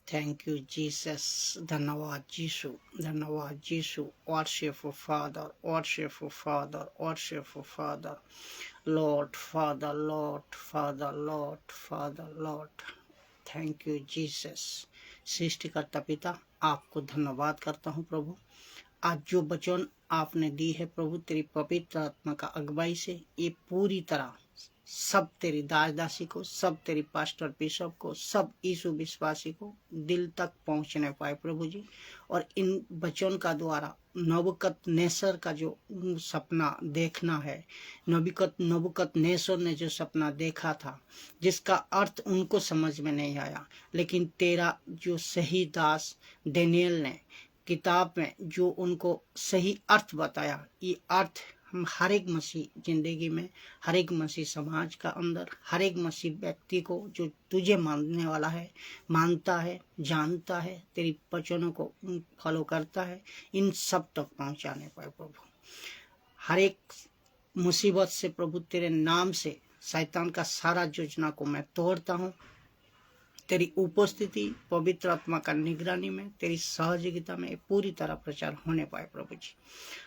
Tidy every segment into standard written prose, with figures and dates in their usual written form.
Thank you, Jesus. धन्यवाद यीशु, धन्यवाद यीशु. Worshipful Father, worshipful Father, worshipful Father. Lord, Father, Lord, Father, Lord, Father, Lord. Thank you, Jesus. सृष्टिकर्ता पिता, आपको धन्यवाद करता हूँ प्रभु. आज जो वचन आपने दी है प्रभु तेरी पवित्र आत्मा का अगुवाई से, ये पूरी तरह सब तेरी दास दासी को, सब तेरी पास्टर बिशप को, सब यीशु विश्वासी को दिल तक पहुंचने पाए प्रभु जी. और इन वचन का द्वारा नबूकदनेस्सर का जो सपना देखना है, नबूकदनेस्सर ने जो सपना देखा था जिसका अर्थ उनको समझ में नहीं आया, लेकिन तेरा जो सही दास डेनियल ने किताब में जो उनको सही अर्थ बताया, ये अर्थ हम हर एक मसीह जिंदगी में, हर एक मसीह समाज का अंदर, हर एक मसीह व्यक्ति को जो तुझे मानने वाला है, मानता है, जानता है, तेरी वचनों को फॉलो करता है, इन सब तक पहुंचाने पाए प्रभु. हर एक मुसीबत से प्रभु तेरे नाम से शैतान का सारा योजना को मैं तोड़ता हूँ. तेरी उपस्थिति, पवित्र आत्मा का निगरानी में, तेरी सहयोगिता में पूरी तरह प्रचार होने पाए प्रभु जी.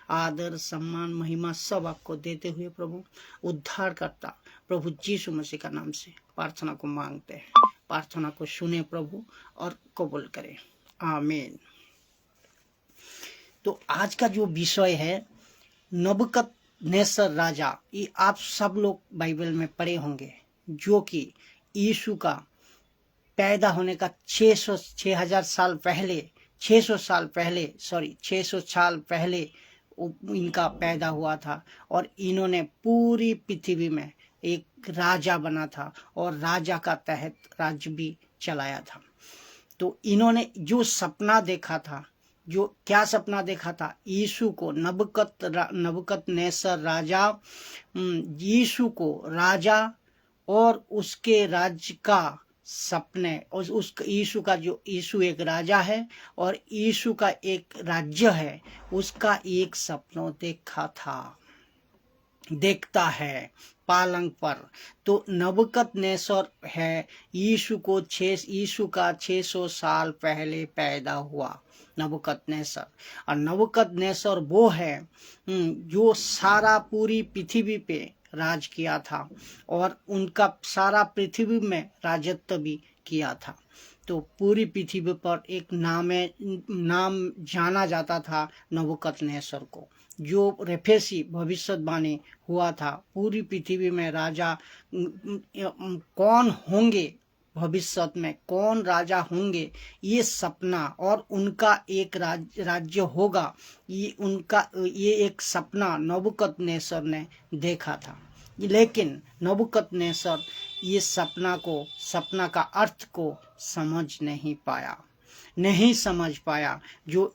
आदर, सम्मान, महिमा सब आपको देते हुए प्रभु उद्धार करता प्रभु यीशु मसीह का नाम से प्रार्थना को मांगते हैं. प्रार्थना को सुने प्रभु और कबूल करें. आमीन. तो आज का जो विषय है नबूकदनेस्सर राजा, ये आप सब लोग बाइबल में पढ़े होंगे, जो कि यीशु का पैदा होने का 600 साल पहले इनका पैदा हुआ था. और इन्होंने पूरी पृथ्वी में एक राजा बना था और राजा का तहत राज्य भी चलाया था. तो इन्होंने जो सपना देखा था, जो क्या सपना देखा था, यीशु को नबूकदनेस्सर राजा, यीशु को राजा और उसके राज्य का सपने, और उस यीशु का जो यीशु एक राजा है और यीशु का एक राज्य है, उसका एक सपना देखता है पालंग पर. तो नबूकदनेस्सर है यीशु का 600 साल पहले पैदा हुआ नबूकदनेस्सर. और नबूकदनेस्सर वो है जो सारा पूरी पृथ्वी पे राज किया था और उनका सारा पृथ्वी में राजत्व भी किया था. तो पूरी पृथ्वी पर एक नाम जाना जाता था नबूकदनेस्सर को, जो रेफेसी भविष्यवाणी हुआ था. पूरी पृथ्वी में राजा कौन होंगे, भविष्य में कौन राजा होंगे, ये सपना, और उनका एक राज्य होगा, ये एक सपना नबूकदनेस्सर ने देखा था. लेकिन नबूकदनेस्सर ये सपना का अर्थ को समझ नहीं पाया. जो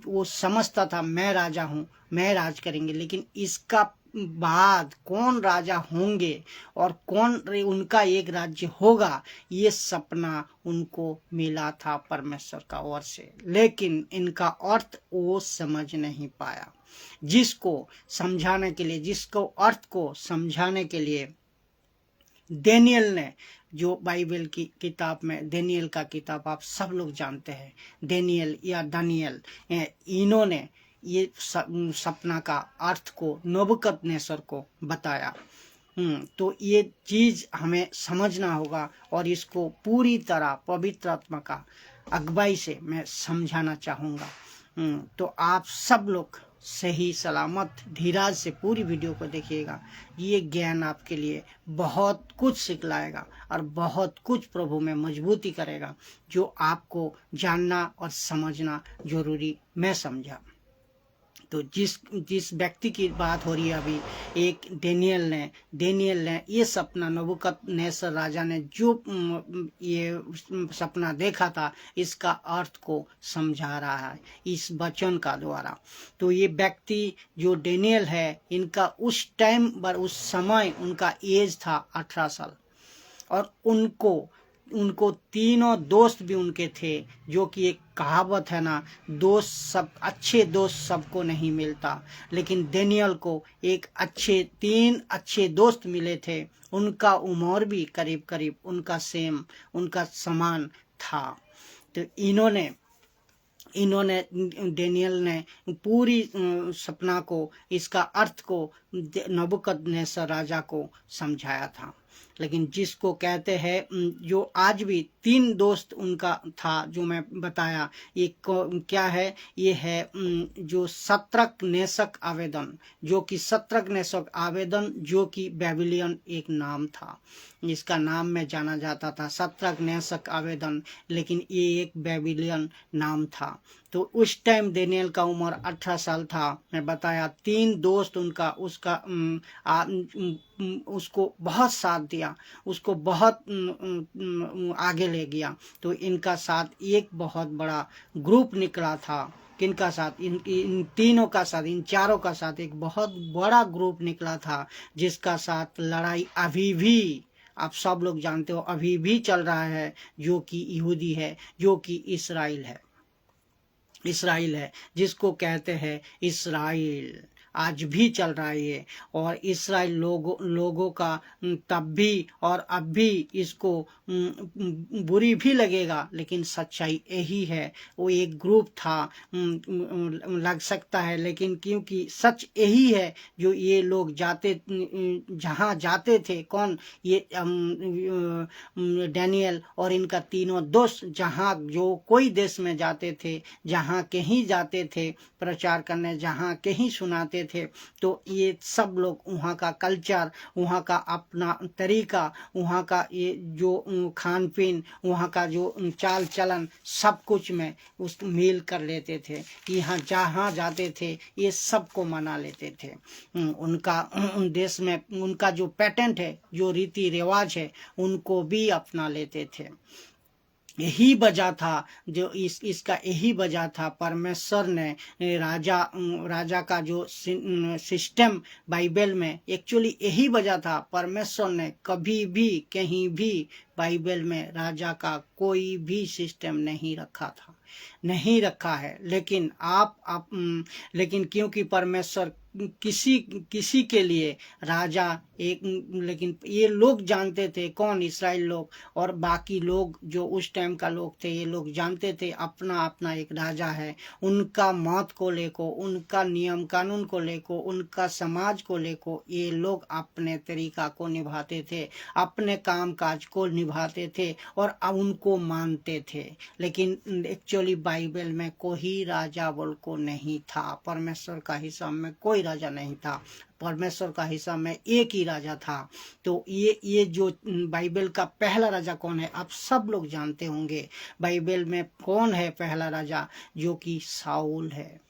वो समझता था मैं राजा हूँ, मैं राज करेंगे, लेकिन इसका बाद कौन राजा होंगे और कौन उनका एक राज्य होगा, ये सपना उनको मिला था परमेश्वर का ओर से, लेकिन इनका अर्थ वो समझ नहीं पाया. जिसको अर्थ को समझाने के लिए डेनियल ने, जो बाइबल की किताब में डेनियल का किताब आप सब लोग जानते हैं, डेनियल या दानियल, इन्होंने ये सपना का अर्थ को नबूकदनेस्सर को बताया. तो ये चीज हमें समझना होगा और इसको पूरी तरह पवित्र आत्मा का अगुवाई से मैं समझाना चाहूँगा. तो आप सब लोग सही सलामत धीरज से पूरी वीडियो को देखिएगा. ये ज्ञान आपके लिए बहुत कुछ सिखलाएगा और बहुत कुछ प्रभु में मजबूती करेगा, जो आपको जानना और समझना जरूरी मैं समझा. तो जिस व्यक्ति की बात हो रही है अभी, एक डेनियल ने ये सपना, नबूकदनेस्सर राजा ने जो ये सपना देखा था, इसका अर्थ को समझा रहा है इस वचन का द्वारा. तो ये व्यक्ति जो डेनियल है, इनका उस टाइम पर, उस समय उनका एज था 18 साल. और उनको तीनों दोस्त भी उनके थे, जो कि एक कहावत है ना, अच्छे दोस्त सबको नहीं मिलता, लेकिन डेनियल को तीन अच्छे दोस्त मिले थे. उनका उम्र भी करीब उनका समान था. तो इन्होंने डेनियल ने पूरी सपना को, इसका अर्थ को नबूकदनेस्सर राजा को समझाया था। लेकिन जिसको कहते हैं, जो आज भी 3 दोस्त उनका था जो मैं बताया, ये क्या है? ये है जो शद्रक मेशक आबेदन, जो कि शद्रक मेशक आबेदन, जो कि बेबीलोन एक नाम था, इसका नाम में जाना जाता था शद्रक मेशक आबेदन, लेकिन ये एक बेबीलोन नाम था। तो उस टाइम दानियेल का उम्र 18 साल था। मैं बताया 3 दोस्त उनका उसको बहुत साथ दिया, उसको बहुत आगे ले गया। तो इनका साथ एक बहुत बड़ा ग्रुप निकला था। किनका साथ? इन तीनों का साथ, इन चारों का साथ एक बहुत बड़ा ग्रुप निकला था, जिसका साथ लड़ाई अभी भी, आप सब लोग जानते हो, अभी भी चल रहा है, जो कि यहूदी है, जो कि इसराइल है, जिसको कहते हैं इसराइल। आज भी चल रहा है ये। और इसराइल लोगों का तब भी और अब भी इसको बुरी भी लगेगा, लेकिन सच्चाई यही है। वो एक ग्रुप था, लग सकता है, लेकिन क्योंकि सच यही है, जो ये लोग जहाँ जाते थे, कौन? ये डेनियल और इनका तीनों दोस्त जहाँ जो कोई देश में जाते थे, जहाँ कहीं जाते थे प्रचार करने, जहाँ कहीं सुनाते थे, तो ये सब लोग वहाँ का कल्चर, वहाँ का अपना तरीका, वहाँ का ये जो खान पीन, वहाँ का जो चाल चलन, सब कुछ में उस मेल कर लेते थे। यहाँ जहाँ जाते थे ये सबको मना लेते थे। उनका देश में उनका जो पैटर्न है, जो रीति रिवाज है, उनको भी अपना लेते थे। यही वजह था, जो इसका यही वजह था, परमेश्वर ने राजा का जो सिस्टम बाइबल में, एक्चुअली यही वजह था, परमेश्वर ने कभी भी कहीं भी बाइबल में राजा का कोई भी सिस्टम नहीं रखा है। लेकिन क्योंकि परमेश्वर किसी के लिए राजा एक, लेकिन ये लोग जानते थे, कौन? इसराइल लोग और बाकी लोग जो उस टाइम का लोग थे, ये लोग जानते थे अपना अपना एक राजा है। उनका मौत को लेको, उनका नियम कानून को लेको, उनका समाज को लेको, ये लोग अपने तरीका को निभाते थे, अपने काम काज को निभाते थे और उनको मानते थे। लेकिन एक्चुअली बाइबल में कोई राजा बोल को नहीं था। परमेश्वर का हिसाब में कोई राजा नहीं था। परमेश्वर का हिसाब में एक ही राजा था। तो ये जो बाइबल का पहला राजा कौन है, आप सब लोग जानते होंगे। बाइबल में कौन है पहला राजा? जो कि साउल है।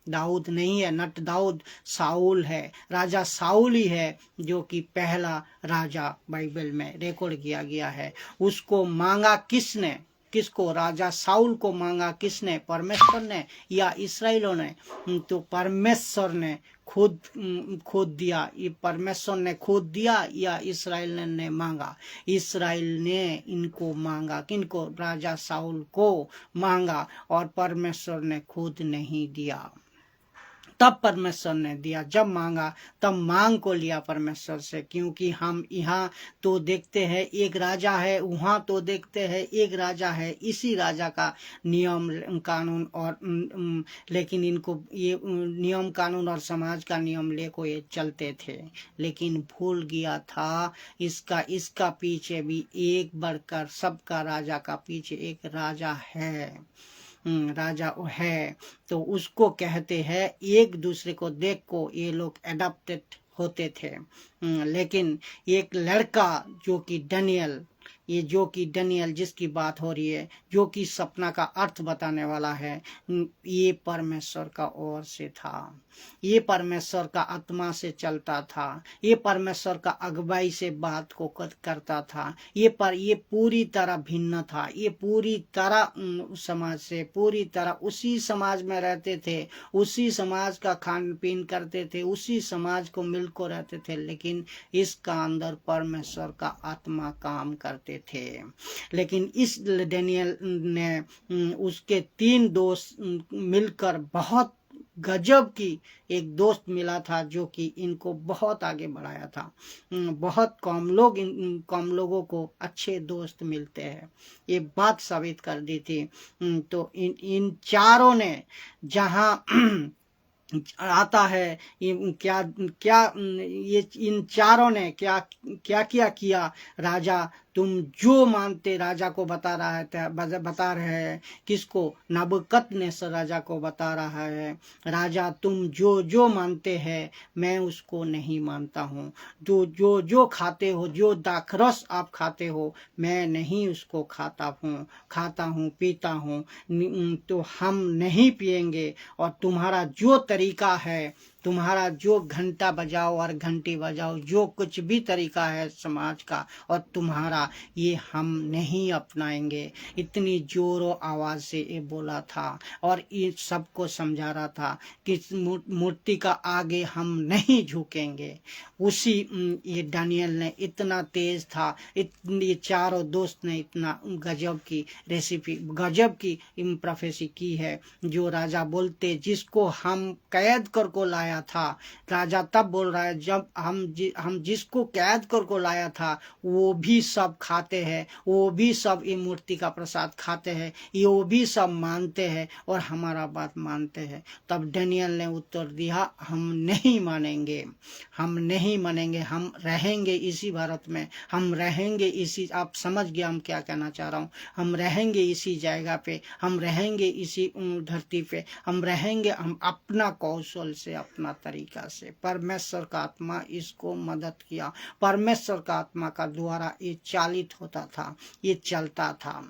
दाऊद नहीं है, नट दाऊद, साउल है। राजा साउल ही है जो कि पहला राजा बाइबल में रिकॉर्ड किया गया है। उसको मांगा किसने? किसको? राजा साउल को मांगा किसने? परमेश्वर ने या इसराइलों ने? तो परमेश्वर ने खुद दिया। ये परमेश्वर ने खुद दिया या इसराइल ने मांगा? इसराइल ने इनको मांगा। किनको? राजा साउल को मांगा और परमेश्वर ने खुद नहीं दिया। तब परमेश्वर ने दिया। जब मांगा तब मांग को लिया परमेश्वर से। क्योंकि हम यहाँ तो देखते हैं एक राजा है, वहाँ तो देखते हैं एक राजा है, इसी राजा का नियम कानून और लेकिन इनको ये नियम कानून और समाज का नियम लेको ये चलते थे। लेकिन भूल गया था इसका पीछे भी एक बढ़कर सबका राजा का पीछे एक राजा है। तो उसको कहते हैं, एक दूसरे को देख को ये लोग एडॉप्टेड होते थे। लेकिन एक लड़का जो कि डैनियल जिसकी बात हो रही है, जो कि सपना का अर्थ बताने वाला है, ये परमेश्वर का ओर से था। ये परमेश्वर का आत्मा से चलता था। ये परमेश्वर का अगुवाई से बात को करता था। ये पूरी तरह भिन्न था। ये पूरी तरह समाज से पूरी तरह उसी समाज में रहते थे, उसी समाज का खान पीन करते थे, उसी समाज को मिलकर रहते थे। लेकिन इसका अंदर परमेश्वर का आत्मा काम करते थे। लेकिन इस डैनियल ने उसके 3 दोस्त मिलकर बहुत गजब की एक दोस्त मिला था जो कि इनको बहुत आगे बढ़ाया था। बहुत कम लोगों को अच्छे दोस्त मिलते हैं, ये बात साबित कर दी थी। तो इन चारों ने जहाँ आता है, क्या क्या ये इन चारों ने क्या क्या क्या किया। राजा तुम जो मानते, राजा को बता रहे हैं, किसको? नबुकदनेस्सर राजा को बता रहा है, राजा तुम जो जो मानते हैं मैं उसको नहीं मानता हूँ। जो खाते हो, जो दाखरस आप खाते हो, मैं नहीं उसको खाता हूँ पीता हूँ। तो हम नहीं पिएंगे। और तुम्हारा जो तरीका है, तुम्हारा जो घंटा बजाओ और घंटी बजाओ, जो कुछ भी तरीका है समाज का और तुम्हारा, ये हम नहीं अपनाएंगे। इतनी जोरों आवाज से ये बोला था और ये सबको समझा रहा था कि मूर्ति का आगे हम नहीं झुकेंगे। उसी ये दानियल ने इतना तेज था, ये चारों दोस्त ने इतना गजब की रेसिपी, गजब की प्रोफेसी की है। जो राजा बोलते, जिसको हम कैद कर को लाया था, राजा तब बोल रहा है जब हम जिसको कैद कर को लाया था वो भी सब खाते हैं, वो भी सब ये मूर्ति का प्रसाद खाते हैं, ये वो भी सब मानते हैं और हमारा बात मानते हैं। तब दानियल ने उत्तर दिया, हम नहीं मानेंगे, हम नहीं मानेंगे, हम रहेंगे इसी भारत में, हम रहेंगे इसी, आप समझ गए हम क्या कहना चाह रहा हूँ, हम रहेंगे इसी जगह पे, हम रहेंगे इसी धरती पे, हम रहेंगे, हम अपना कौशल से, अपना तरीका से। परमेश्वर का आत्मा इसको मदद किया, परमेश्वर का आत्मा का द्वारा ये चालित होता था, ये चलता था।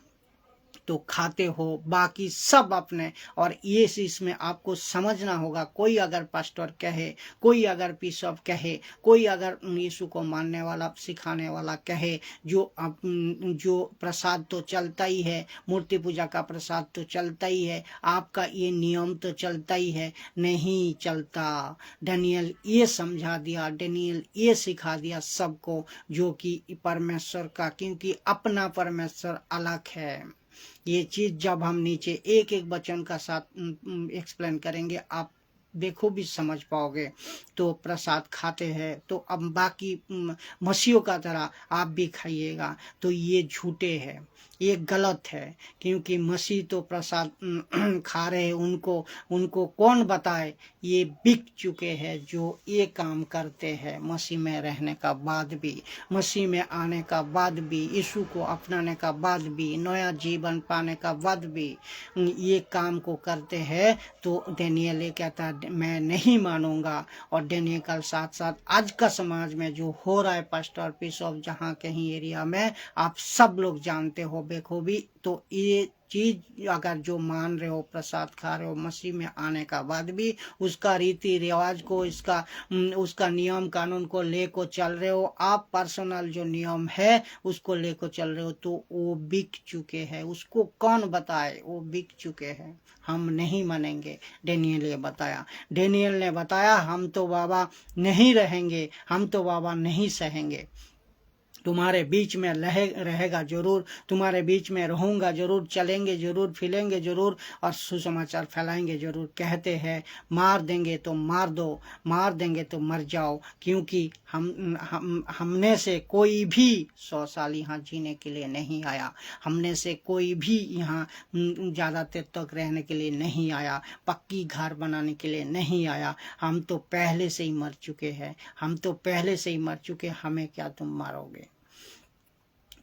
तो खाते हो बाकी सब अपने। और ये इसमें आपको समझना होगा, कोई अगर पास्टर कहे, कोई अगर बिशप कहे, कोई अगर यीशु को मानने वाला, सिखाने वाला कहे, जो प्रसाद तो चलता ही है, मूर्ति पूजा का प्रसाद तो चलता ही है, आपका ये नियम तो चलता ही है, नहीं चलता। दानियल ये समझा दिया, दानियल ये सिखा दिया सबको, जो कि परमेश्वर का, क्योंकि अपना परमेश्वर अलग है। ये चीज जब हम नीचे एक एक वचन का साथ एक्सप्लेन करेंगे, आप देखो भी समझ पाओगे। तो प्रसाद खाते हैं तो अब बाकी मसीहों का तरह आप भी खाइएगा, तो ये झूठे हैं, ये गलत है। क्योंकि मसीह तो प्रसाद खा रहे हैं, उनको कौन बताए, ये बिक चुके हैं जो ये काम करते हैं मसीह में रहने का बाद भी, मसीह में आने का बाद भी, यीशु को अपनाने का बाद भी, नया जीवन पाने का बाद भी ये काम को करते हैं। तो दानियल ये कहता है मैं नहीं मानूंगा। और दानियल के साथ साथ आज का समाज में जो हो रहा है, पास्टर बिशप जहाँ कहीं एरिया में, आप सब लोग जानते हो बेखूबी। तो ये चीज अगर जो मान रहे हो, प्रसाद खा रहे हो, मसीह में आने का बाद भी उसका रीति रिवाज को, उसका नियम कानून को लेको चल रहे हो, आप पर्सनल जो नियम है उसको लेको चल रहे हो, तो वो बिक चुके हैं। उसको कौन बताए, वो बिक चुके हैं, हम नहीं मानेंगे। दानियल ने बताया, दानियल ने बताया हम तो बाबा नहीं रहेंगे, हम तो बाबा नहीं सहेंगे। तुम्हारे बीच में रहेगा जरूर, तुम्हारे बीच में रहूंगा जरूर, चलेंगे जरूर, फिलेंगे जरूर और सुसमाचार फैलाएंगे जरूर। कहते हैं मार देंगे तो मार दो, मार देंगे तो मर जाओ, क्योंकि हमने से कोई भी 100 साल यहाँ जीने के लिए नहीं आया, हमने से कोई भी यहाँ ज़्यादा देर तक रहने के लिए नहीं आया, पक्की घर बनाने के लिए नहीं आया। हम तो पहले से ही मर चुके हैं, हम तो पहले से ही मर चुके, हमें क्या तुम मारोगे।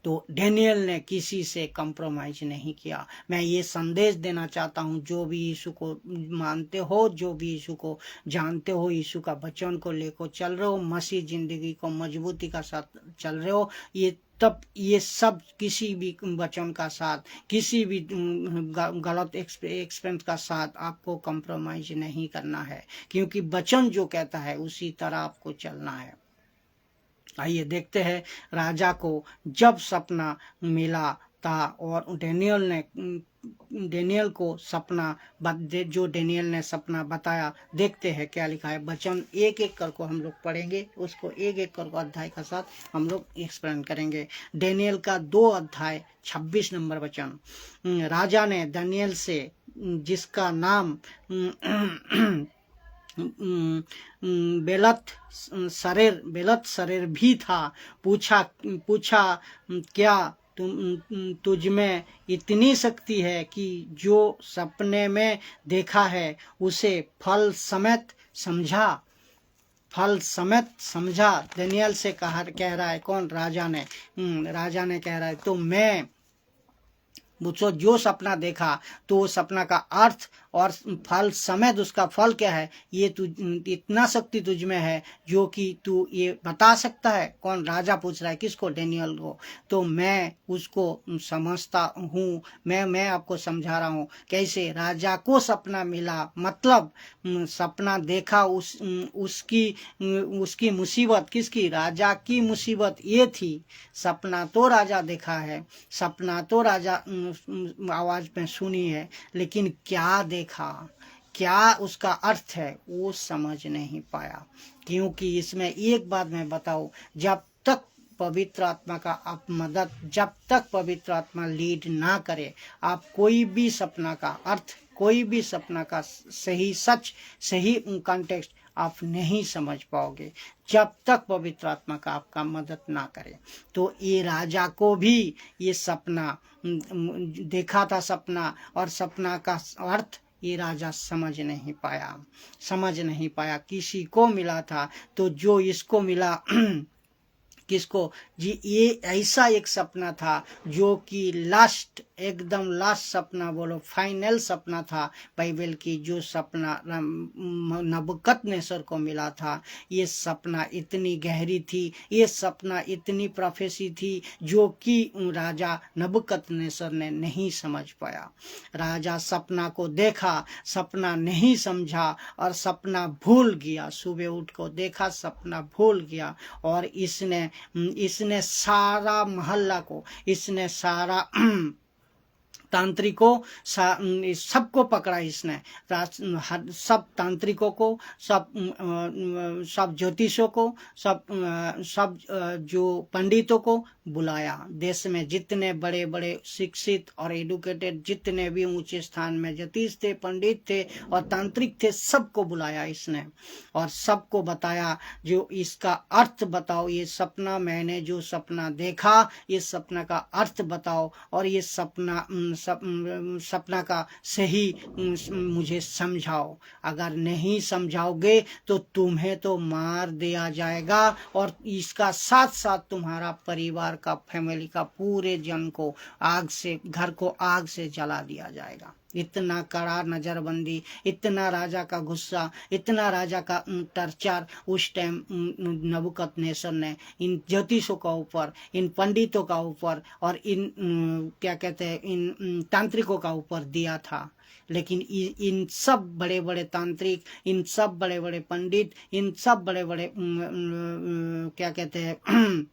तो दानियल ने किसी से कंप्रोमाइज नहीं किया। मैं ये संदेश देना चाहता हूँ, जो भी यीशु को मानते हो, जो भी यीशु को जानते हो, यीशु का वचन को लेकर चल रहे हो, मसीह जिंदगी को मजबूती का साथ चल रहे हो, ये सब किसी भी वचन का साथ, किसी भी गलत एक्सपेंस का साथ आपको कंप्रोमाइज नहीं करना है, क्योंकि वचन जो कहता है उसी तरह आपको चलना है। आइए देखते हैं राजा को जब सपना मिला था और दानियल को सपना, जो दानियल ने सपना बताया, देखते हैं क्या लिखा है। वचन एक एक करके हम लोग पढ़ेंगे, उसको एक एक करके अध्याय का साथ हम लोग एक्सप्लेन करेंगे। दानियल का 2 अध्याय 26 नंबर वचन। राजा ने दानियल से जिसका नाम बेलत सरेर भी था। पूछा पूछा क्या तुझ में इतनी शक्ति है कि जो सपने में देखा है उसे फल समेत समझा। फल समेत समझा दानियल से कह रहा है कौन? राजा ने। राजा ने कह रहा है तो मैं मुझको जो सपना देखा तो वो सपना का अर्थ और फल समेत उसका फल क्या है, ये तू इतना शक्ति तुझ में है जो कि तू ये बता सकता है। कौन? राजा पूछ रहा है किसको? डेनियल को। तो मैं उसको समझता हूँ, मैं आपको समझा रहा हूँ कैसे राजा को सपना मिला। मतलब सपना देखा उसकी मुसीबत किसकी? राजा की मुसीबत ये थी। सपना तो राजा देखा है, सपना तो राजा आवाज में सुनी है, लेकिन क्या देखा, क्या उसका अर्थ है, वो समझ नहीं पाया। क्योंकि इसमें एक बात मैं बताऊं, जब तक पवित्र आत्मा का आप मदद, जब तक पवित्र आत्मा लीड ना करे, आप कोई भी सपना का अर्थ, कोई भी सपना का सही सच, सही कॉन्टेक्स्ट आप नहीं समझ पाओगे जब तक पवित्र आत्मा का आपका मदद ना करे। तो ये राजा को भी ये सपना देखा था, सपना और सपना का अर्थ ये राजा समझ नहीं पाया, समझ नहीं पाया। किसी को मिला था तो जो इसको मिला किसको जी, ये ऐसा एक सपना था जो कि लास्ट, एकदम लास्ट सपना, बोलो फाइनल सपना था बाइबल की। जो सपना नबूकदनेस्सर को मिला था, ये सपना इतनी गहरी थी, ये सपना इतनी प्रोफेसी थी जो कि राजा नबूकदनेस्सर ने नहीं समझ पाया। राजा सपना को देखा, सपना नहीं समझा और सपना भूल गया। सुबह उठ को देखा, सपना भूल गया और इसने सारा मोहल्ला को, इसने सारा तांत्रिकों, सबको पकड़ा इसने, सब तांत्रिकों को, सब ज्योतिषों को, सब जो पंडितों को बुलाया। देश में जितने बड़े बड़े शिक्षित और एडुकेटेड, जितने भी ऊंचे स्थान में ज्योतिष थे, पंडित थे और तांत्रिक थे, सबको बुलाया इसने और सबको बताया जो इसका अर्थ बताओ, ये सपना, मैंने जो सपना देखा, ये सपना का अर्थ बताओ और ये सपना का सही मुझे समझाओ। अगर नहीं समझाओगे तो तुम्हें तो मार दिया जाएगा और इसका साथ साथ तुम्हारा परिवार का, फैमिली का, पूरे जन को आग से, घर को आग से जला दिया जाएगा। इतना कड़ा नजरबंदी, इतना राजा का गुस्सा, इतना राजा का टर्चर उस टाइम नबूकदनेस्सर ने इन ज्योतिषों का ऊपर, इन पंडितों का ऊपर और इन क्या कहते हैं, इन तांत्रिकों का ऊपर दिया था। लेकिन इन सब बड़े बड़े तांत्रिक, इन सब बड़े बड़े पंडित, इन सब बड़े बड़े क्या कहते हैं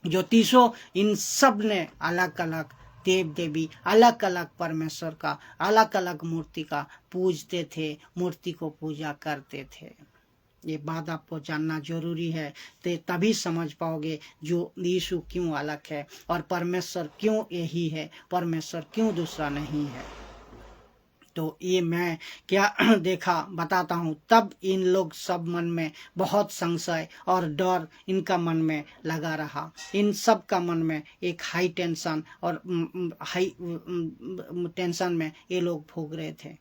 ज्योतिषों, इन सब ने अलग अलग देव देवी, अलग अलग परमेश्वर का, अलग अलग मूर्ति का पूजते थे, मूर्ति को पूजा करते थे। ये बात आपको जानना जरूरी है, तो तभी समझ पाओगे जो यीशु क्यों अलग है और परमेश्वर क्यों यही है, परमेश्वर क्यों दूसरा नहीं है। तो ये मैं क्या देखा बताता हूँ। तब इन लोग सब मन में बहुत संशय और डर इनका मन में लगा रहा। इन सब का मन में एक हाई टेंशन और हाई टेंशन में ये लोग भोग रहे थे।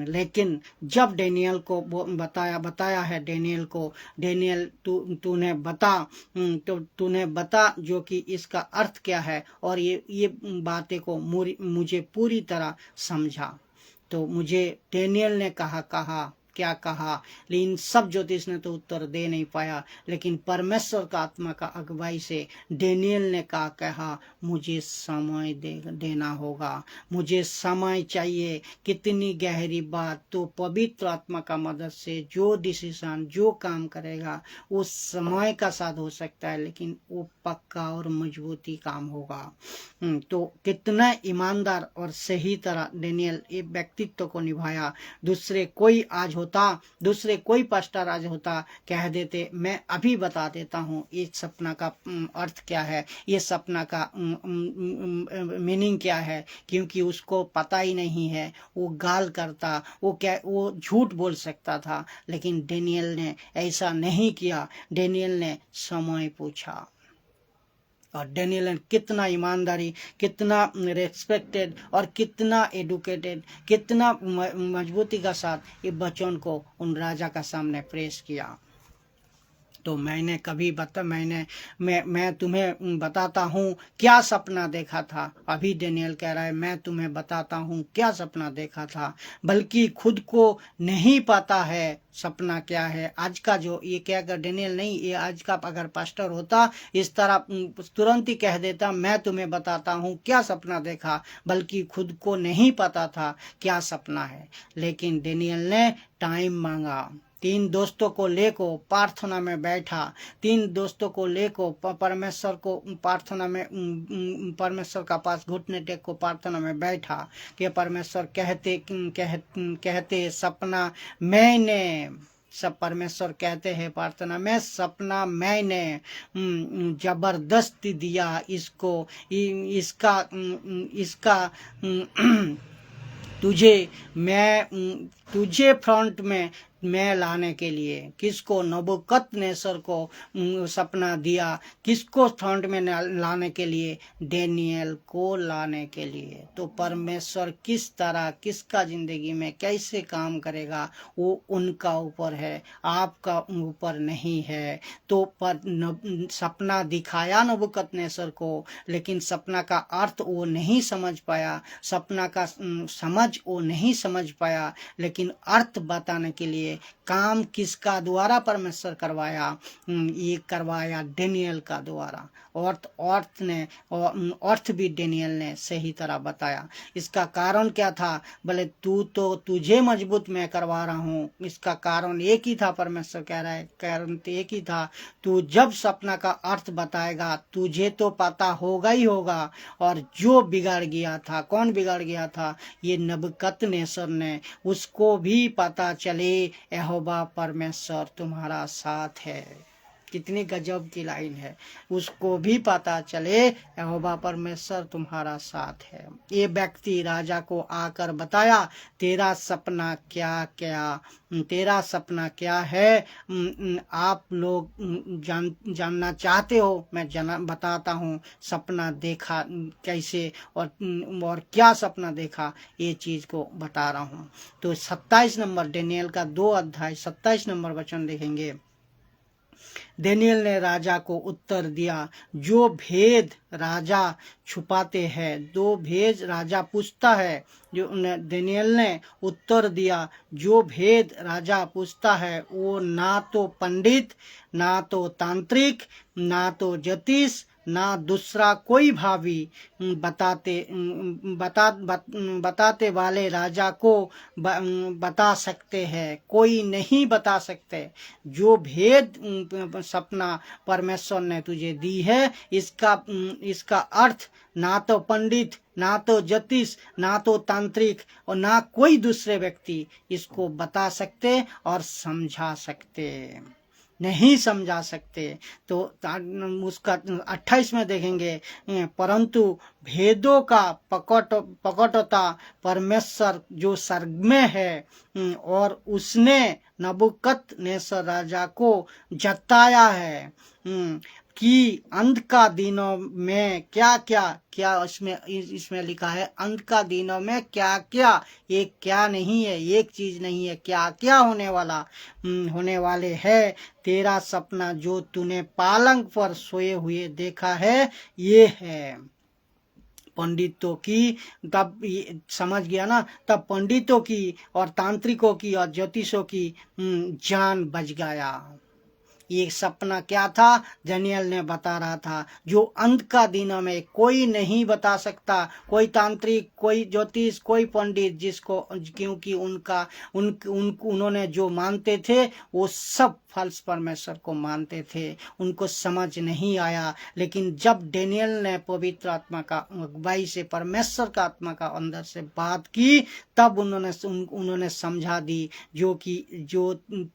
लेकिन जब डेनियल को बताया है डेनियल को, डेनियल तूने बता, तो तूने बता जो कि इसका अर्थ क्या है और ये बातें को मुझे पूरी तरह समझा। तो मुझे डेनियल ने क्या कहा, लेकिन सब ज्योतिष ने तो उत्तर दे नहीं पाया। लेकिन परमेश्वर का आत्मा का अगुवाई से डेनियल ने कहा मुझे समय देना होगा, मुझे समय चाहिए। कितनी गहरी बात। तो पवित्र आत्मा का मदद से जो डिसीजन, जो काम करेगा वो समय का साथ हो सकता है, लेकिन वो पक्का और मजबूती काम होगा। तो कितना ईमानदार और सही तरह डेनियल ये व्यक्तित्व को निभाया। दूसरे कोई आज हो होता, दूसरे कोई पास्टर आज होता, कह देते मैं अभी बता देता हूँ ये सपना का अर्थ क्या है, ये सपना का मीनिंग क्या है, क्योंकि उसको पता ही नहीं है। वो गाल करता, वो झूठ बोल सकता था, लेकिन डेनियल ने ऐसा नहीं किया। डेनियल ने समय पूछा, और डेनियल ने कितना ईमानदारी, कितना रेस्पेक्टेड और कितना एडुकेटेड, कितना मजबूती का साथ ये वचन को उन राजा का सामने पेश किया। तो मैंने कभी मैं तुम्हें बताता हूँ क्या सपना देखा था। अभी डेनियल कह रहा है मैं तुम्हें बताता हूँ क्या सपना देखा था, बल्कि खुद को नहीं पता है सपना क्या है। आज का जो ये क्या कर डेनियल नहीं, ये आज का अगर पास्टर होता इस तरह तुरंत ही कह देता मैं तुम्हें बताता हूँ क्या सपना देखा, बल्कि खुद को नहीं पता था क्या सपना है। लेकिन डेनियल ने टाइम मांगा। 3 दोस्तों को लेको प्रार्थना में बैठा, 3 दोस्तों को लेको परमेश्वर को प्रार्थना में परमेश्वर का पास घुटने टेक को प्रार्थना में बैठा कि परमेश्वर कहते सपना मैंने, सब परमेश्वर कहते हैं प्रार्थना में सपना मैंने जबरदस्ती दिया इसको, इसका तुझे फ्रंट में मैं लाने के लिए। किसको? नबूकदनेस्सर को सपना दिया, किसको फ्रंट में लाने के लिए? डेनियल को लाने के लिए। तो परमेश्वर किस तरह किसका जिंदगी में कैसे काम करेगा वो उनका ऊपर है, आपका ऊपर नहीं है। तो सपना दिखाया नबूकदनेस्सर को, लेकिन सपना का अर्थ वो नहीं समझ पाया, सपना का समझ वो नहीं समझ पाया, लेकिन अर्थ बताने के लिए काम किसका द्वारा परमेश्वर करवाया? ये करवाया डेनियल का द्वारा। अर्थ भी डेनियल ने सही तरह बताया। इसका कारण क्या था? बोले तुझे मजबूत मैं करवा रहा हूँ। इसका कारण एक ही था, परमेश्वर कह रहा है कारण तो एक ही था, तू जब सपना का अर्थ बताएगा तुझे तो पता होगा ही होगा। और जो बिगड़ गया था, कौन बिगड़ गया था? ये नबूकदनेस्सर ने। उसको भी पता चले यहोवा परमेश्वर तुम्हारा साथ है। कितनी गजब की लाइन है। उसको भी पता चले यहोवा परमेश्वर तुम्हारा साथ है। ये व्यक्ति राजा को आकर बताया तेरा सपना क्या है? आप लोग जानना चाहते हो, मैं बताता हूँ सपना देखा कैसे और क्या सपना देखा, ये चीज को बता रहा हूँ। तो 27 नंबर डेनियल का 2 अध्याय 27 नंबर वचन देखेंगे। डेनियल ने राजा को उत्तर दिया, जो भेद राजा छुपाते हैं, 2 भेद राजा पूछता है। जो डेनियल ने उत्तर दिया, जो भेद राजा पूछता है वो ना तो पंडित, ना तो तांत्रिक, ना तो ज्योतिष, ना दूसरा कोई भावी बताते वाले राजा को बता सकते हैं, कोई नहीं बता सकते। जो भेद सपना परमेश्वर ने तुझे दी है, इसका अर्थ ना तो पंडित, ना तो ज्योतिष, ना तो तांत्रिक और ना कोई दूसरे व्यक्ति इसको बता सकते और समझा सकते, नहीं समझा सकते। तो उसका 28 में देखेंगे, परंतु भेदों का पकड़ता परमेश्वर जो स्वर्ग में है, और उसने नबूकदनेस्सर राजा को जताया है कि अंत का दिनों में क्या इसमें लिखा है, अंत का दिनों में क्या, एक क्या नहीं है, एक चीज नहीं है, क्या होने वाले है। तेरा सपना जो तूने पालंग पर सोए हुए देखा है, ये है। पंडितों की, तब समझ गया ना, तब पंडितों की और तांत्रिकों की और ज्योतिषों की जान बच गया। ये सपना क्या था? डेनियल ने बता रहा था, जो अंत का दिनों में कोई नहीं बता सकता, कोई तांत्रिक, कोई ज्योतिष, कोई पंडित, जिसको क्योंकि उन्होंने जो मानते थे वो सब फॉल्स परमेश्वर को मानते थे, उनको समझ नहीं आया। लेकिन जब डेनियल ने पवित्र आत्मा का अगुवाई से परमेश्वर का आत्मा का अंदर से बात की, तब उन्होंने समझा दी जो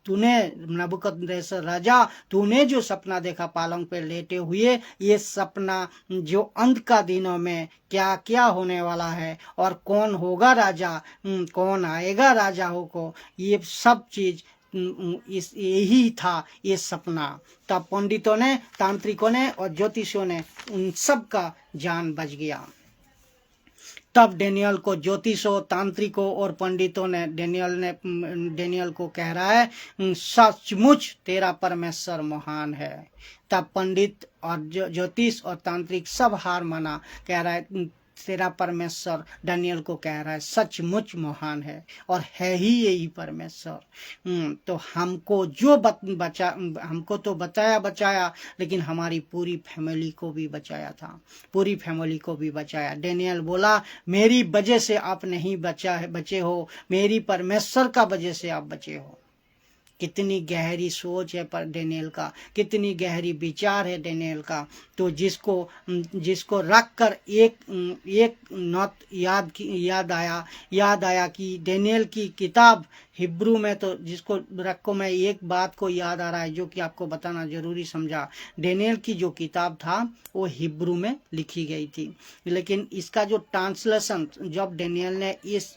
तूने नबूकदनेस्सर राजा, तूने जो सपना देखा पालंग पे लेटे हुए, ये सपना जो अंत का दिनों में क्या क्या होने वाला है और कौन होगा राजा, कौन आएगा राजा को, ये सब चीज यही था ये सपना। तब पंडितों ने, तांत्रिकों ने और ज्योतिषियों ने उन सब का जान बच गया। तब डेनियल को ज्योतिषों, तांत्रिकों और पंडितों ने डेनियल को कह रहा है, सचमुच तेरा परमेश्वर महान है। तब पंडित और ज्योतिष और तांत्रिक सब हार माना, कह रहा है तेरा परमेश्वर, डेनियल को कह रहा है सचमुच महान है और है ही यही परमेश्वर। तो हमको जो हमको तो बचाया, लेकिन हमारी पूरी फैमिली को भी बचाया था, पूरी फैमिली को भी बचाया। डेनियल बोला, मेरी वजह से आप नहीं बचे हो, मेरी परमेश्वर का वजह से आप बचे हो। कितनी गहरी सोच है पर डेनियल का, कितनी गहरी विचार है डेनियल का। तो जिसको रख कर एक नौत याद आया कि डेनियल की किताब हिब्रू में, तो जिसको रखो मैं एक बात को याद आ रहा है जो कि आपको बताना जरूरी समझा। डेनियल की जो किताब था वो हिब्रू में लिखी गई थी, लेकिन इसका जो ट्रांसलेशन जब डेनियल ने इस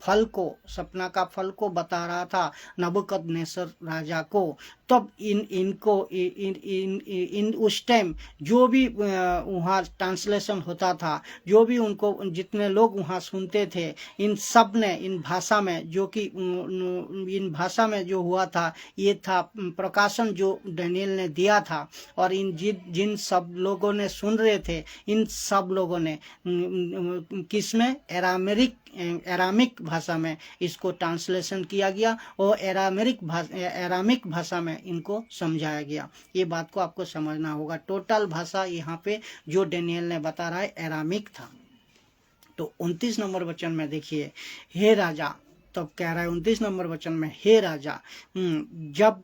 फल को, सपना का फल को बता रहा था नबूकदनेस्सर राजा को, तब इन उस टाइम जो भी वहाँ ट्रांसलेशन होता था, जो भी उनको जितने लोग वहाँ सुनते थे, इन सब ने इन भाषा में इन भाषा में जो हुआ था, ये था प्रकाशन जो डेनियल ने दिया था। और जिन सब लोगों ने सुन रहे थे, इन सब लोगों ने किसमें, एरामिक भाषा में इसको ट्रांसलेशन किया गया और एरामिक भाषा में इनको समझाया गया। ये बात को आपको समझना होगा। टोटल भाषा यहाँ पे जो डेनियल ने बता रहा है एरामिक था। तो 29 नंबर वचन में देखिए, हे राजा, तब कह रहा है 29 नंबर वचन में, हे राजा, जब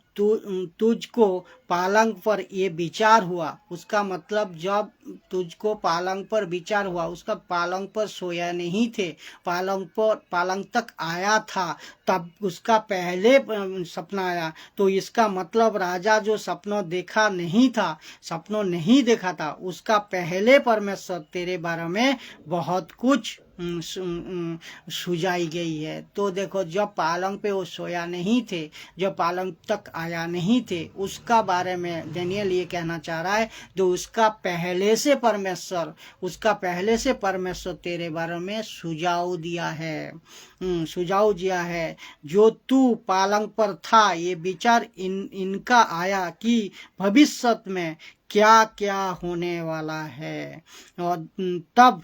तुझको पालंग पर ये विचार हुआ, उसका मतलब जब तुझको पालंग पर विचार हुआ, उसका पालंग पर सोया नहीं थे, पालंग तक आया था, तब उसका पहले सपना आया। तो इसका मतलब राजा जो सपनों नहीं देखा था, उसका पहले परमेश्वर तेरे बारे में बहुत कुछ सुझाई गई है। तो देखो, जब पालंग पे वो सोया नहीं थे, जब पालंग तक आया नहीं थे, उसका बारे में डेनियल ये कहना चाह रहा है, तो उसका पहले से परमेश्वर तेरे बारे में सुझाव दिया है। जो तू पालंग पर था, ये विचार इनका आया कि भविष्य में क्या क्या होने वाला है। और तब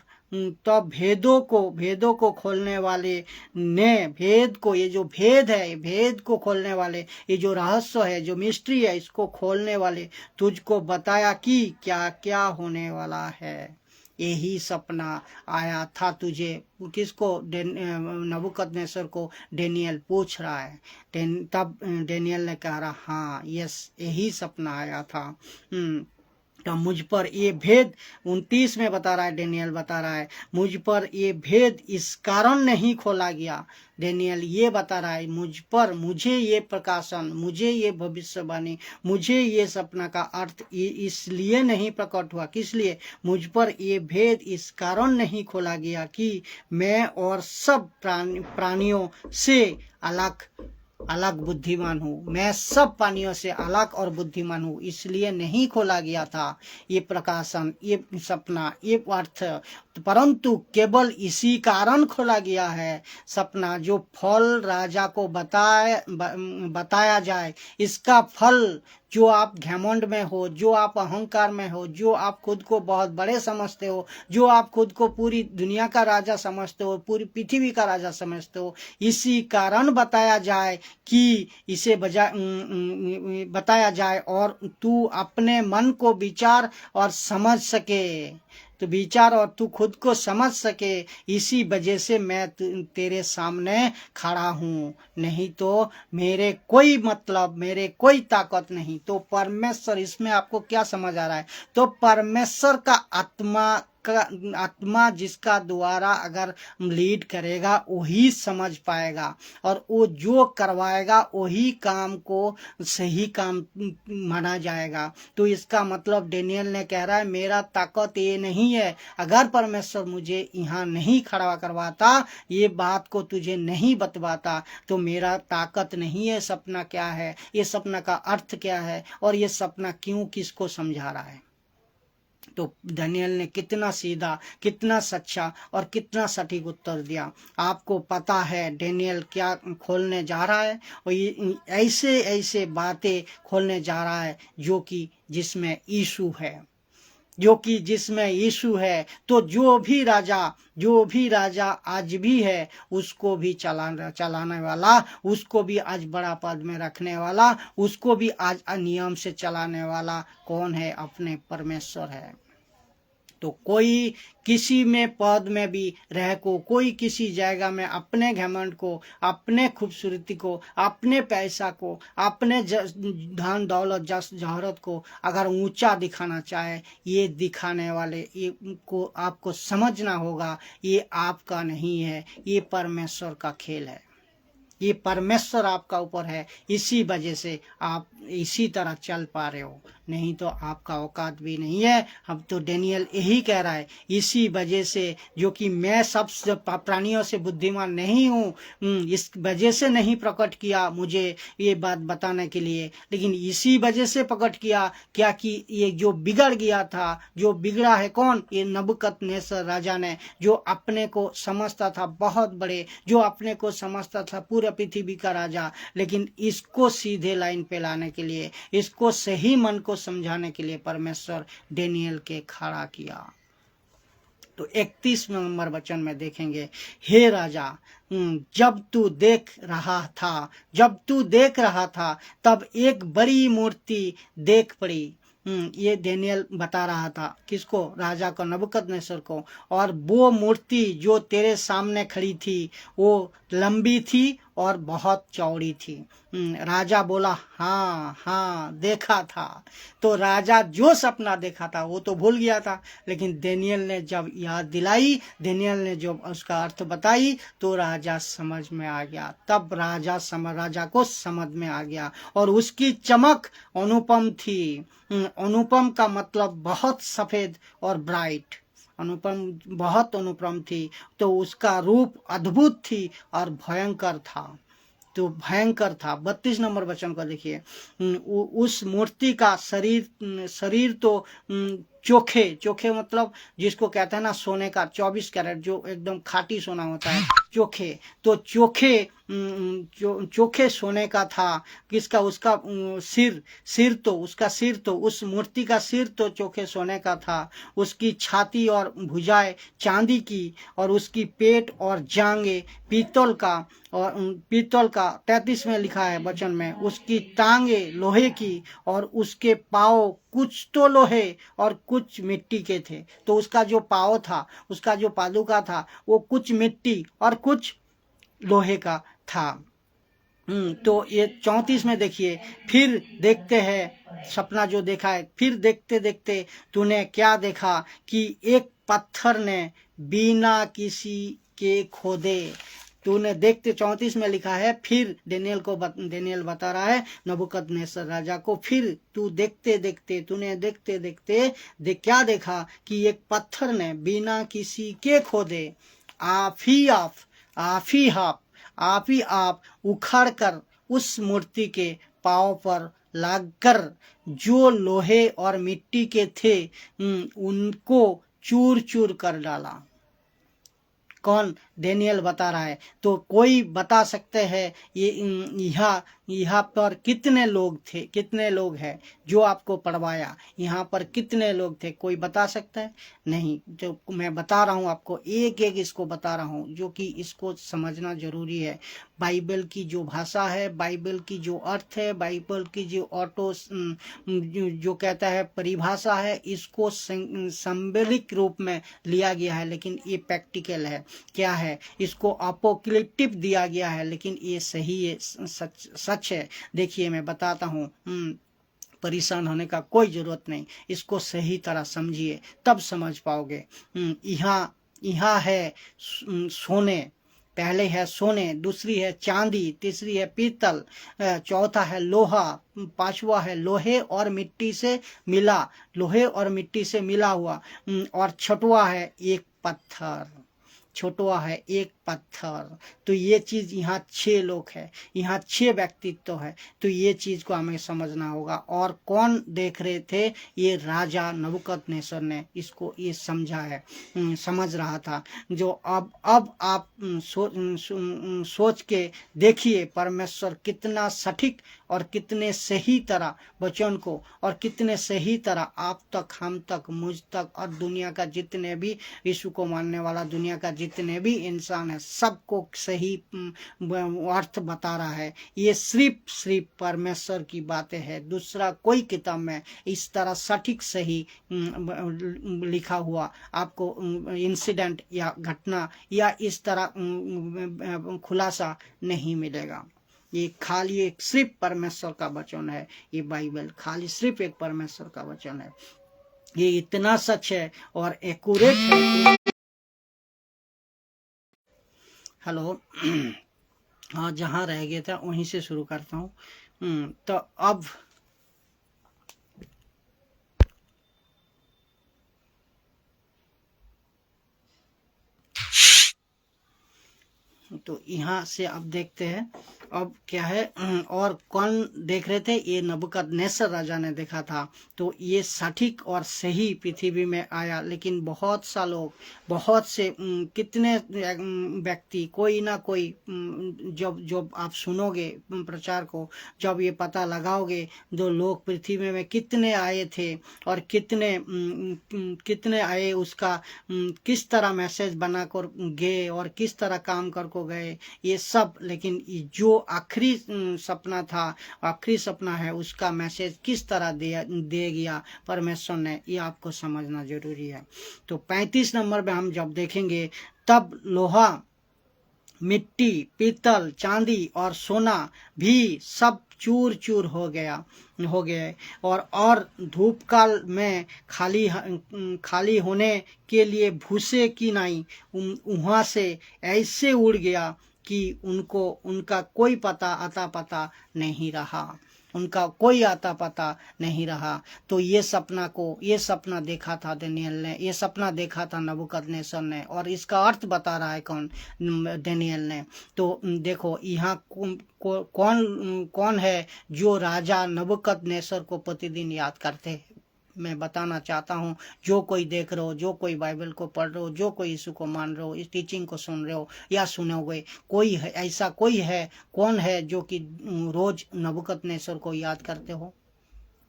भेदों को खोलने वाले ने ये जो भेद है, भेद को खोलने वाले, ये जो रहस्य है, जो मिस्ट्री है, इसको खोलने वाले तुझको बताया कि क्या क्या होने वाला है। यही सपना आया था तुझे। किसको? नबूकदनेस्सर को डेनियल पूछ रहा है। तब डेनियल ने कह रहा, हाँ यस, यही सपना आया था। तो मुझ पर ये भेद 29 में बता रहा है, डेनियल बता रहा है, मुझ पर ये भेद इस कारण नहीं खोला गया। डेनियल ये बता रहा है, मुझे ये प्रकाशन, मुझे ये भविष्यवाणी, मुझे ये सपना का अर्थ इसलिए नहीं प्रकट हुआ। किस लिए? मुझ पर ये भेद इस कारण नहीं खोला गया कि मैं और सब प्राणियों से अलग बुद्धिमान हूँ। मैं सब प्राणियों से अलग और बुद्धिमान हूँ, इसलिए नहीं खोला गया था ये प्रकाशन, ये सपना, ये अर्थ, परंतु केवल इसी कारण खोला गया है सपना, जो फल राजा को बताया जाए। इसका फल, जो आप घमंड में हो, जो आप अहंकार में हो, जो आप खुद को बहुत बड़े समझते हो, जो आप खुद को पूरी दुनिया का राजा समझते हो, पूरी पृथ्वी का राजा समझते हो, इसी कारण बताया जाए कि इसे बताया जाए और तू अपने मन को विचार और समझ सके। तो विचार और तू खुद को समझ सके, इसी वजह से मैं तेरे सामने खड़ा हूँ, नहीं तो मेरे कोई मतलब, मेरे कोई ताकत नहीं। तो परमेश्वर, इसमें आपको क्या समझ आ रहा है? तो परमेश्वर का आत्मा जिसका द्वारा अगर लीड करेगा वही समझ पाएगा, और वो जो करवाएगा वही काम को सही काम माना जाएगा। तो इसका मतलब डेनियल ने कह रहा है मेरा ताकत ये नहीं है, अगर परमेश्वर मुझे यहाँ नहीं खड़ा करवाता, ये बात को तुझे नहीं बतवाता, तो मेरा ताकत नहीं है। सपना क्या है, ये सपना का अर्थ क्या है, और ये सपना क्यों किसको समझा रहा है। तो दानियल ने कितना सीधा, कितना सच्चा और कितना सटीक उत्तर दिया। आपको पता है दानियल क्या खोलने जा रहा है, और ये ऐसे ऐसे बातें खोलने जा रहा है जो कि जिसमें यीशु है, जो कि जिसमें यीशु है। तो जो भी राजा आज भी है, उसको भी चलाने वाला, उसको भी आज बड़ा पद में रखने वाला, उसको भी आज नियम से चलाने वाला कौन है? अपने परमेश्वर है। तो कोई किसी में पद में भी रह को, कोई किसी जगह में अपने घमंड को, अपने खूबसूरती को, अपने पैसा को, अपने धन दौलत जस जहरत को अगर ऊंचा दिखाना चाहे, ये दिखाने वाले ये को आपको समझना होगा, ये आपका नहीं है, ये परमेश्वर का खेल है। ये परमेश्वर आपका ऊपर है, इसी वजह से आप इसी तरह चल पा रहे हो, नहीं तो आपका औकात भी नहीं है। अब तो डेनियल यही कह रहा है, इसी वजह से, जो कि मैं सब प्राणियों से बुद्धिमान नहीं हूँ, इस वजह से नहीं प्रकट किया मुझे ये बात बताने के लिए, लेकिन इसी वजह से प्रकट किया क्या कि ये जो बिगड़ गया था, जो बिगड़ा है कौन? ये नबूकदनेस्सर राजा ने, जो अपने को समझता था बहुत बड़े, जो अपने को समझता था पूरे पृथ्वी का राजा, लेकिन इसको सीधे लाइन पे लाने के लिए, इसको सही मन को समझाने के लिए परमेश्वर डेनियल के खड़ा किया। तो 31 नंबर वचन में देखेंगे, हे राजा, जब तू देख रहा था तब एक बड़ी मूर्ति देख पड़ी। ये डेनियल बता रहा था किसको? राजा को, नबूकदनेस्सर को। और वो मूर्ति जो तेरे सामने खड़ी थी वो लंबी थी और बहुत चौड़ी थी। राजा बोला हाँ हाँ देखा था। तो राजा जो सपना देखा था वो तो भूल गया था, लेकिन डेनियल ने जब याद दिलाई, डेनियल ने जो उसका अर्थ बताई, तो राजा समझ में आ गया। तब राजा को समझ में आ गया, और उसकी चमक अनुपम थी। अनुपम का मतलब बहुत सफेद और ब्राइट, अनुपम, बहुत अनुपम थी। तो उसका रूप अद्भुत थी और भयंकर था, तो भयंकर था। 32 नंबर वचन को देखिए, उस मूर्ति का शरीर तो चोखे मतलब जिसको कहते हैं ना सोने का 24 कैरेट, जो एकदम खाटी सोना होता है, चोखे। तो चोखे सोने का था। किसका? उसका उसका सिर तो उस मूर्ति का सिर तो चोखे सोने का था। उसकी छाती और भुजाएं चांदी की, और उसकी पेट और जांघें पीतल का। और पीतल का 33 में लिखा है वचन में, उसकी टांगे लोहे की, और उसके पाँव कुछ तो लोहे और कुछ मिट्टी के थे। तो उसका जो पाँव था, उसका जो पादुका था, वो कुछ मिट्टी और कुछ लोहे का था। तो ये 34 में देखिए, फिर देखते हैं सपना जो देखा है, फिर देखते देखते तूने क्या देखा कि एक पत्थर ने बिना किसी के खोदे, तूने देखते 34 में लिखा है, फिर डेनियल बता रहा है नबूकदनेस्सर राजा को, फिर तूने देखते देखते क्या देखा कि एक पत्थर ने बिना किसी के खोदे आप ही आप उखाड़ कर उस मूर्ति के पांव पर लागकर जो लोहे और मिट्टी के थे उनको चूर चूर कर डाला। कौन? डेनियल बता रहा है। तो कोई बता सकते हैं ये यहाँ पर कितने लोग थे, कितने लोग हैं जो आपको पढ़वाया, यहाँ पर कितने लोग थे, कोई बता सकता है? नहीं। जो मैं बता रहा हूँ आपको, एक एक इसको बता रहा हूँ, जो कि इसको समझना जरूरी है। बाइबल की जो भाषा है, बाइबल की जो अर्थ है, बाइबल की जो जो कहता है परिभाषा है, इसको सिंबॉलिक रूप में लिया गया है, लेकिन ये प्रैक्टिकल है। क्या है? इसको अपोक्लिप्टिव दिया गया है, लेकिन ये सही है, सच है। देखिए मैं बताता हूँ, परेशान होने का कोई जरूरत नहीं, इसको सही तरह समझिए तब समझ पाओगे। यहाँ है सोने, पहले है सोने, दूसरी है चांदी, तीसरी है पीतल, चौथा है लोहा, पांचवा है लोहे और मिट्टी से मिला, लोहे और मिट्टी से मिला हुआ, और छठवा है एक पत्थर, छोटवा है एक पत्थर। तो ये चीज यहाँ 6 लोग है, यहाँ 6 व्यक्तित्व है। तो ये चीज को हमें समझना होगा। और कौन देख रहे थे? ये राजा नबूकदनेस्सर ने इसको ये समझा है, समझ रहा था। जो अब आप सोच के देखिए परमेश्वर कितना सटीक और कितने सही तरह वचन को, और कितने सही तरह आप तक, हम तक, मुझ तक और दुनिया का जितने भी यीशु को मानने वाला दुनिया का जितने भी इंसान है, सबको सही अर्थ बता रहा है। ये सिर्फ परमेश्वर की बातें है, दूसरा कोई किताब में इस तरह सटीक सही लिखा हुआ आपको इंसिडेंट या घटना या इस तरह खुलासा नहीं मिलेगा। ये खाली एक सिर्फ परमेश्वर का वचन है। ये बाइबल खाली सिर्फ एक परमेश्वर का वचन है। ये इतना सच है और एक्यूरेट है। हेलो, हाँ, जहाँ रह गया था वहीं से शुरू करता हूँ। तो अब तो यहाँ से अब देखते हैं अब क्या है। और कौन देख रहे थे? ये नबूकदनेस्सर राजा ने देखा था। तो ये सटीक और सही पृथ्वी में आया, लेकिन बहुत सा लोग, बहुत से कितने व्यक्ति, कोई ना कोई, जब आप सुनोगे प्रचार को, जब ये पता लगाओगे जो लोग पृथ्वी में कितने आए थे और कितने आए, उसका किस तरह मैसेज बनाकर गए और किस तरह काम करके गए, ये सब। लेकिन जो आखिरी सपना था, आखिरी सपना है, उसका मैसेज किस तरह दे गया परमेश्वर ने, ये आपको समझना जरूरी है। तो 35 नंबर में हम जब देखेंगे, तब लोहा, मिट्टी, पीतल, चांदी और सोना भी सब चूर चूर हो गए और धूप काल में खाली होने के लिए भूसे की नाई वहां से ऐसे उड़ गया कि उनका कोई आता पता नहीं रहा, उनका कोई आता पता नहीं रहा। तो ये सपना देखा था दानियेल ने, ये सपना देखा था नबूकदनेस्सर ने, और इसका अर्थ बता रहा है कौन? दानियेल ने। तो देखो यहाँ कौन है जो राजा नबूकदनेस्सर को प्रतिदिन याद करते हैं? मैं बताना चाहता हूँ, जो कोई देख रहे हो, जो कोई बाइबल को पढ़ रहे हो, जो कोई यीशु को मान रहे हो, इस टीचिंग को सुन रहे हो या सुनोगे, कोई है ऐसा, कोई है, कौन है जो कि रोज नबूकदनेस्सर को याद करते हो?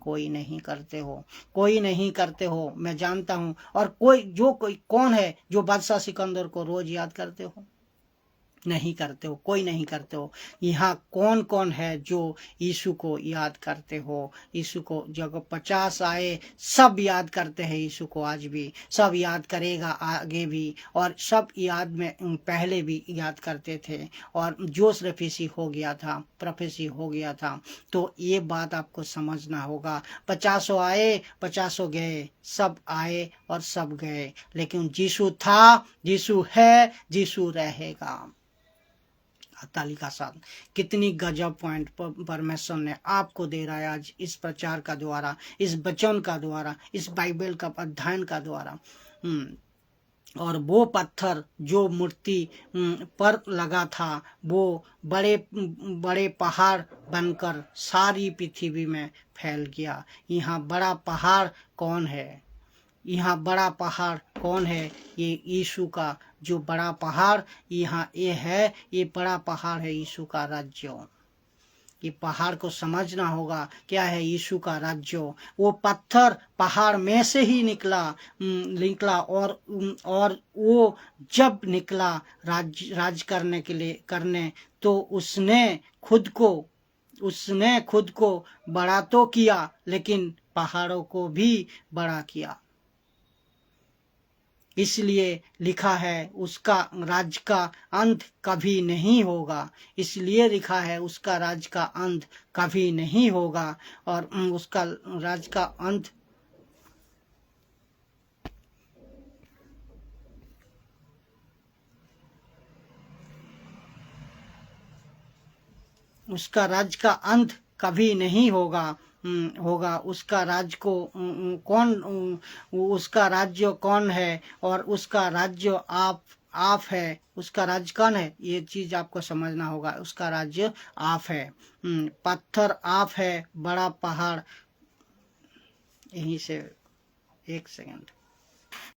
कोई नहीं करते हो, कोई नहीं करते हो, मैं जानता हूँ। और कोई कौन है जो बादशाह सिकंदर को रोज याद करते हो? नहीं करते हो, कोई नहीं करते हो। यहाँ कौन कौन है जो यीशु को याद करते हो? यीशु को जब 50 आए, सब याद करते हैं यीशु को, आज भी सब याद करेगा, आगे भी, और सब याद में पहले भी याद करते थे, और जोश रेफेसी हो गया था, प्रोफेसी हो गया था। तो ये बात आपको समझना होगा। 50 आए, 50 गए, सब आए और सब गए, लेकिन यीशु था, यीशु है, यीशु रहेगा। तालिका साथ कितनी गजब पॉइंट परमेश्वर ने आपको दे रहा है आज इस प्रचार का द्वारा, इस वचन का द्वारा, इस बाइबल का अध्ययन का द्वारा। और वो पत्थर जो मूर्ति पर लगा था, वो बड़े बड़े पहाड़ बनकर सारी पृथ्वी में फैल गया। यहाँ बड़ा पहाड़ कौन है? यहाँ बड़ा पहाड़ कौन है? ये यीशु का जो बड़ा पहाड़ यहाँ ये है, ये बड़ा पहाड़ है यीशु का राज्य। ये पहाड़ को समझना होगा, क्या है यीशु का राज्य। वो पत्थर पहाड़ में से ही निकला और वो जब निकला राज करने के लिए तो उसने खुद को बड़ा तो किया, लेकिन पहाड़ों को भी बड़ा किया। इसलिए लिखा है उसका राज का अंत कभी नहीं होगा। इसलिए लिखा है उसका राज का अंत कभी नहीं होगा। और उसका राज का अंत कभी नहीं होगा। उसका राज को उसका राज्य कौन है, और उसका राज्य आप है। उसका राज्य कौन है, ये चीज आपको समझना होगा। उसका राज्य आप है, पत्थर आप है, बड़ा पहाड़। यहीं से एक सेकंड।